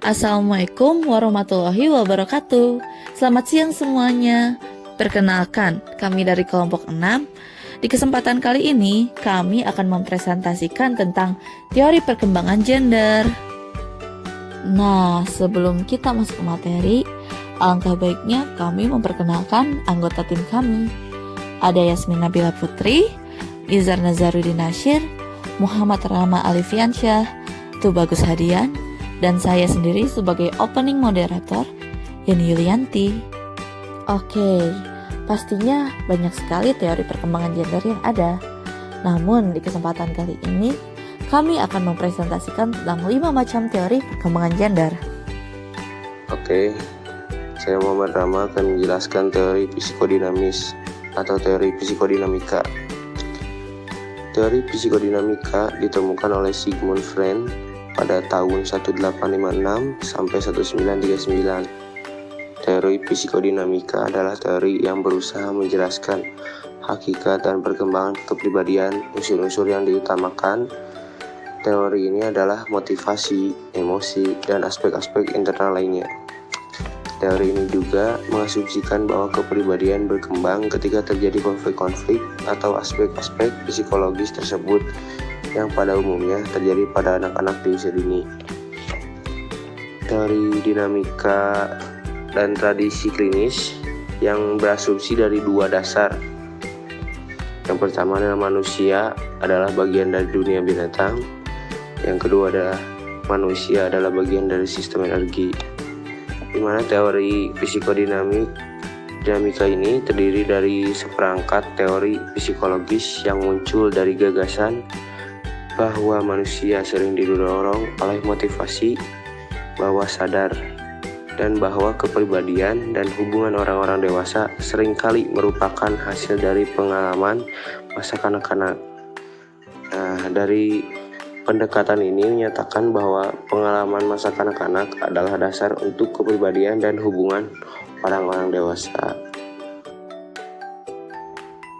Assalamualaikum warahmatullahi wabarakatuh. Selamat siang semuanya. Perkenalkan, kami dari kelompok 6. Di kesempatan kali ini, kami akan mempresentasikan tentang teori perkembangan gender. Nah, sebelum kita masuk ke materi, alangkah baiknya kami memperkenalkan anggota tim kami. Ada Yasmin Nabila Putri, Izar Nazarudin Nasyir, Muhammad Rama Alifiansyah, Tubagus Hadian, dan saya sendiri sebagai opening moderator, Yani Yulianti. Oke, pastinya banyak sekali teori perkembangan gender yang ada. Namun di kesempatan kali ini, kami akan mempresentasikan tentang 5 macam teori perkembangan gender. Oke, saya Muhammad Rama akan menjelaskan teori psikodinamis atau teori psikodinamika. Teori psikodinamika ditemukan oleh Sigmund Freud pada tahun 1856 sampai 1939. Teori psikodinamika adalah teori yang berusaha menjelaskan hakikat dan perkembangan kepribadian unsur-unsur yang diutamakan. Teori ini adalah motivasi, emosi, dan aspek-aspek internal lainnya. Teori ini juga mengasumsikan bahwa kepribadian berkembang ketika terjadi konflik-konflik atau aspek-aspek psikologis tersebut yang pada umumnya terjadi pada anak-anak di usia dini. Teori dinamika dan tradisi klinis yang berasumsi dari 2 dasar. Yang pertama adalah manusia adalah bagian dari dunia binatang. Yang kedua adalah manusia adalah bagian dari sistem energi. Di mana teori psikodinamika ini terdiri dari seperangkat teori psikologis yang muncul dari gagasan bahwa manusia sering didorong oleh motivasi, bawah sadar, dan bahwa kepribadian dan hubungan orang-orang dewasa seringkali merupakan hasil dari pengalaman masa kanak-kanak. Nah, dari pendekatan ini menyatakan bahwa pengalaman masa kanak-kanak adalah dasar untuk kepribadian dan hubungan orang-orang dewasa.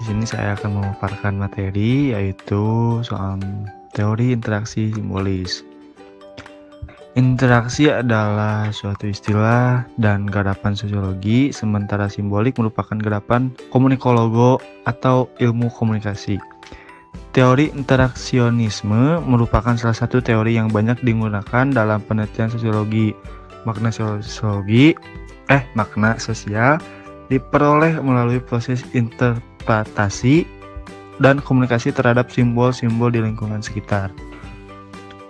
Di sini saya akan memaparkan materi yaitu soal teori interaksi simbolis. Interaksi adalah suatu istilah dan garapan sosiologi, sementara simbolik merupakan garapan komunikologo atau ilmu komunikasi. Teori interaksionisme merupakan salah satu teori yang banyak digunakan dalam penelitian sosiologi. Makna sosial diperoleh melalui proses interpretasi dan komunikasi terhadap simbol-simbol di lingkungan sekitar.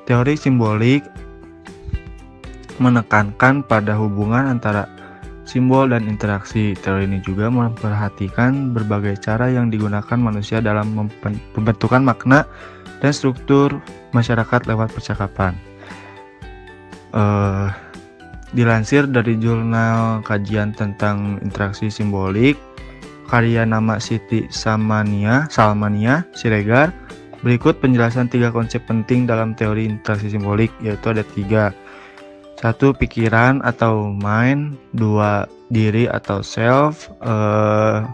Teori simbolik menekankan pada hubungan antara simbol dan interaksi. Teori ini juga memperhatikan berbagai cara yang digunakan manusia dalam pembentukan makna dan struktur masyarakat lewat percakapan. Dilansir dari jurnal kajian tentang interaksi simbolik karya nama Siti Salmania Siregar, berikut penjelasan 3 konsep penting dalam teori interaksi simbolik, yaitu ada 3. 1. Pikiran atau mind. 2. Diri atau self. 3.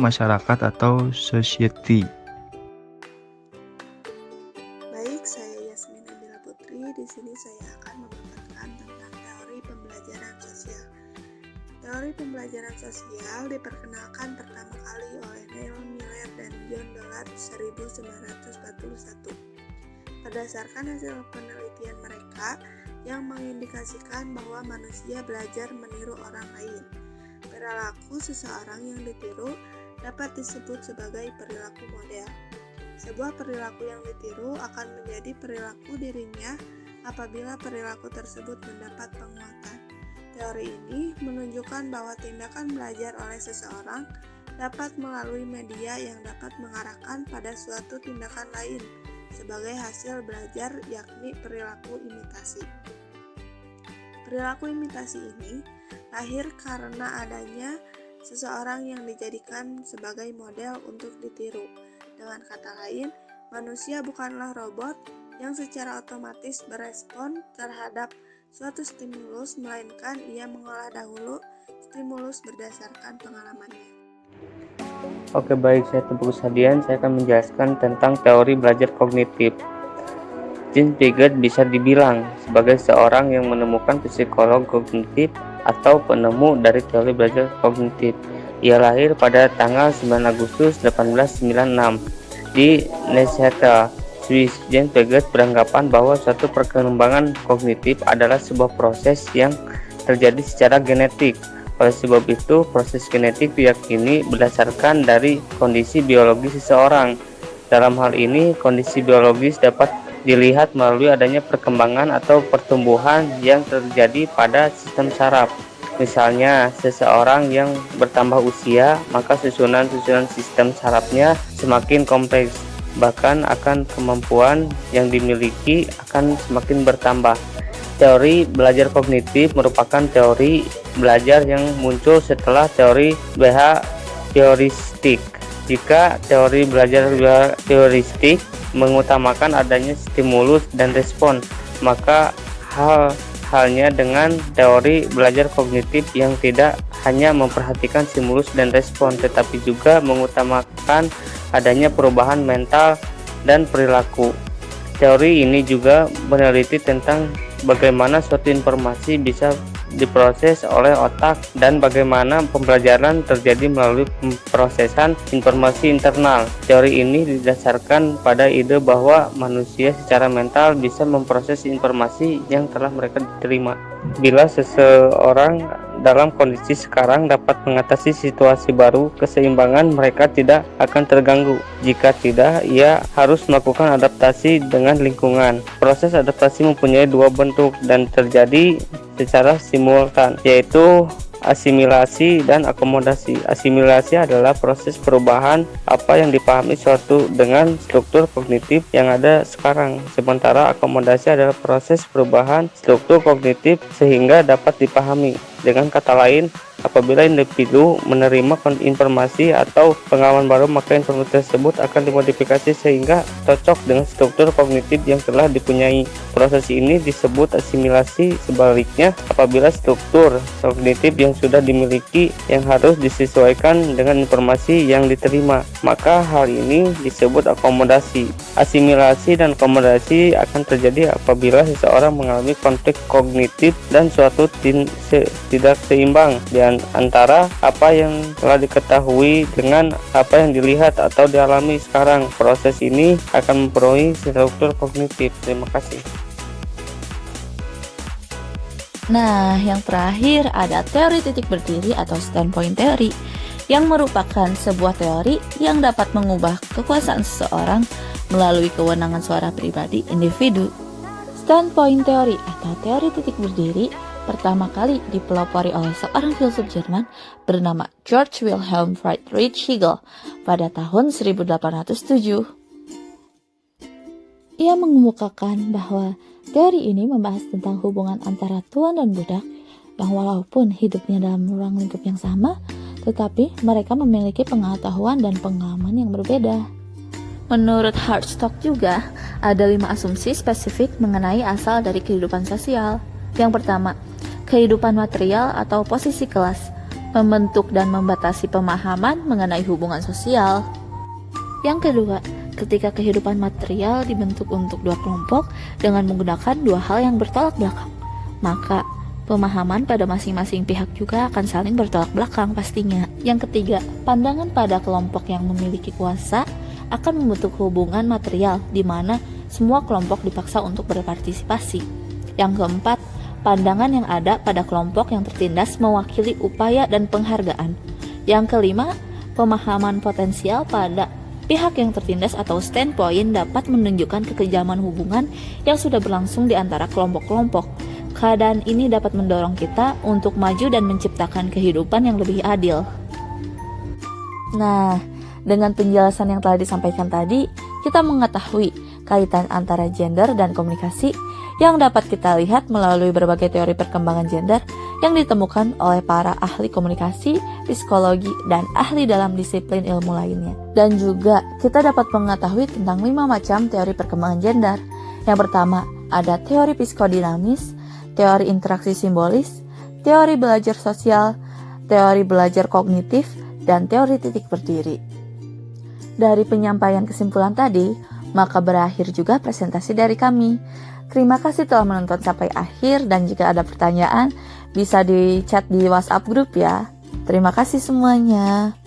Masyarakat atau society. Baik, saya Yasmin Nabila Putri. Di sini saya akan memaparkan tentang teori pembelajaran sosial. Teori pembelajaran sosial diperkenalkan pertama kali oleh Neil Miller dan John Dollard 1941. Berdasarkan hasil penelitian mereka yang mengindikasikan bahwa manusia belajar meniru orang lain. Perilaku seseorang yang ditiru dapat disebut sebagai perilaku model. Sebuah perilaku yang ditiru akan menjadi perilaku dirinya apabila perilaku tersebut mendapat penguatan. Teori ini menunjukkan bahwa tindakan belajar oleh seseorang dapat melalui media yang dapat mengarahkan pada suatu tindakan lain sebagai hasil belajar, yakni perilaku imitasi. Perilaku imitasi ini lahir karena adanya seseorang yang dijadikan sebagai model untuk ditiru. Dengan kata lain, manusia bukanlah robot yang secara otomatis berespon terhadap suatu stimulus, melainkan ia mengolah dahulu stimulus berdasarkan pengalamannya. Oke, baik, saya Tubagus Hadian. Saya akan menjelaskan tentang teori belajar kognitif. James Piaget bisa dibilang sebagai seorang yang menemukan psikolog kognitif atau penemu dari teori belajar kognitif. Ia lahir pada tanggal 9 Agustus 1896 di Neuchâtel, Swiss. James Piaget beranggapan bahwa suatu perkembangan kognitif adalah sebuah proses yang terjadi secara genetik. Oleh sebab itu, proses genetik diyakini berdasarkan dari kondisi biologis seseorang. Dalam hal ini, kondisi biologis dapat dilihat melalui adanya perkembangan atau pertumbuhan yang terjadi pada sistem saraf. Misalnya, seseorang yang bertambah usia, maka susunan-susunan sistem sarafnya semakin kompleks, bahkan akan kemampuan yang dimiliki akan semakin bertambah. Teori belajar kognitif merupakan teori belajar yang muncul setelah teori behavioristik. Jika teori belajar behavioristik mengutamakan adanya stimulus dan respon, maka halnya dengan teori belajar kognitif yang tidak hanya memperhatikan stimulus dan respon, tetapi juga mengutamakan adanya perubahan mental dan perilaku. Teori ini juga meneliti tentang bagaimana suatu informasi bisa diproses oleh otak dan bagaimana pembelajaran terjadi melalui pemrosesan informasi internal. Teori ini didasarkan pada ide bahwa manusia secara mental bisa memproses informasi yang telah mereka terima. Bila seseorang dalam kondisi sekarang dapat mengatasi situasi baru, keseimbangan mereka tidak akan terganggu. Jika tidak, ia harus melakukan adaptasi dengan lingkungan. Proses adaptasi mempunyai dua bentuk dan terjadi secara simultan, yaitu asimilasi dan akomodasi. Asimilasi adalah proses perubahan apa yang dipahami suatu dengan struktur kognitif yang ada sekarang, sementara akomodasi adalah proses perubahan struktur kognitif sehingga dapat dipahami. Dengan kata lain, apabila individu menerima informasi atau pengalaman baru, maka informasi tersebut akan dimodifikasi sehingga cocok dengan struktur kognitif yang telah dipunyai. Proses ini disebut asimilasi. Sebaliknya, apabila struktur kognitif yang sudah dimiliki yang harus disesuaikan dengan informasi yang diterima, maka hal ini disebut akomodasi. Asimilasi dan akomodasi akan terjadi apabila seseorang mengalami konflik kognitif dan suatu tidak seimbang di antara apa yang telah diketahui dengan apa yang dilihat atau dialami sekarang. Proses ini akan mempengaruhi struktur kognitif. Terima kasih. Nah, yang terakhir ada teori titik berdiri atau standpoint theory, yang merupakan sebuah teori yang dapat mengubah kekuasaan seseorang melalui kewenangan suara pribadi individu. Standpoint theory atau teori titik berdiri pertama kali dipelopori oleh seorang filsuf Jerman bernama George Wilhelm Friedrich Hegel pada tahun 1807. Ia mengemukakan bahwa teori ini membahas tentang hubungan antara tuan dan budak yang walaupun hidupnya dalam ruang lingkup yang sama, tetapi mereka memiliki pengetahuan dan pengalaman yang berbeda. Menurut Hartstock juga, ada 5 asumsi spesifik mengenai asal dari kehidupan sosial. Yang pertama, kehidupan material atau posisi kelas, membentuk dan membatasi pemahaman mengenai hubungan sosial. Yang kedua, ketika kehidupan material dibentuk untuk dua kelompok dengan menggunakan dua hal yang bertolak belakang, maka pemahaman pada masing-masing pihak juga akan saling bertolak belakang pastinya. Yang ketiga, pandangan pada kelompok yang memiliki kuasa akan membentuk hubungan material di mana semua kelompok dipaksa untuk berpartisipasi. Yang keempat, pandangan yang ada pada kelompok yang tertindas mewakili upaya dan penghargaan. Yang kelima, pemahaman potensial pada pihak yang tertindas atau standpoint dapat menunjukkan kekejaman hubungan yang sudah berlangsung di antara kelompok-kelompok. Keadaan ini dapat mendorong kita untuk maju dan menciptakan kehidupan yang lebih adil. Nah, dengan penjelasan yang telah disampaikan tadi, kita mengetahui kaitan antara gender dan komunikasi yang dapat kita lihat melalui berbagai teori perkembangan gender yang ditemukan oleh para ahli komunikasi, psikologi, dan ahli dalam disiplin ilmu lainnya. Dan juga kita dapat mengetahui tentang 5 macam teori perkembangan gender. Yang pertama, ada teori psikodinamis, teori interaksi simbolis, teori belajar sosial, teori belajar kognitif, dan teori titik berdiri. Dari penyampaian kesimpulan tadi, maka berakhir juga presentasi dari kami. Terima kasih telah menonton sampai akhir, dan jika ada pertanyaan bisa di chat di WhatsApp grup ya. Terima kasih semuanya.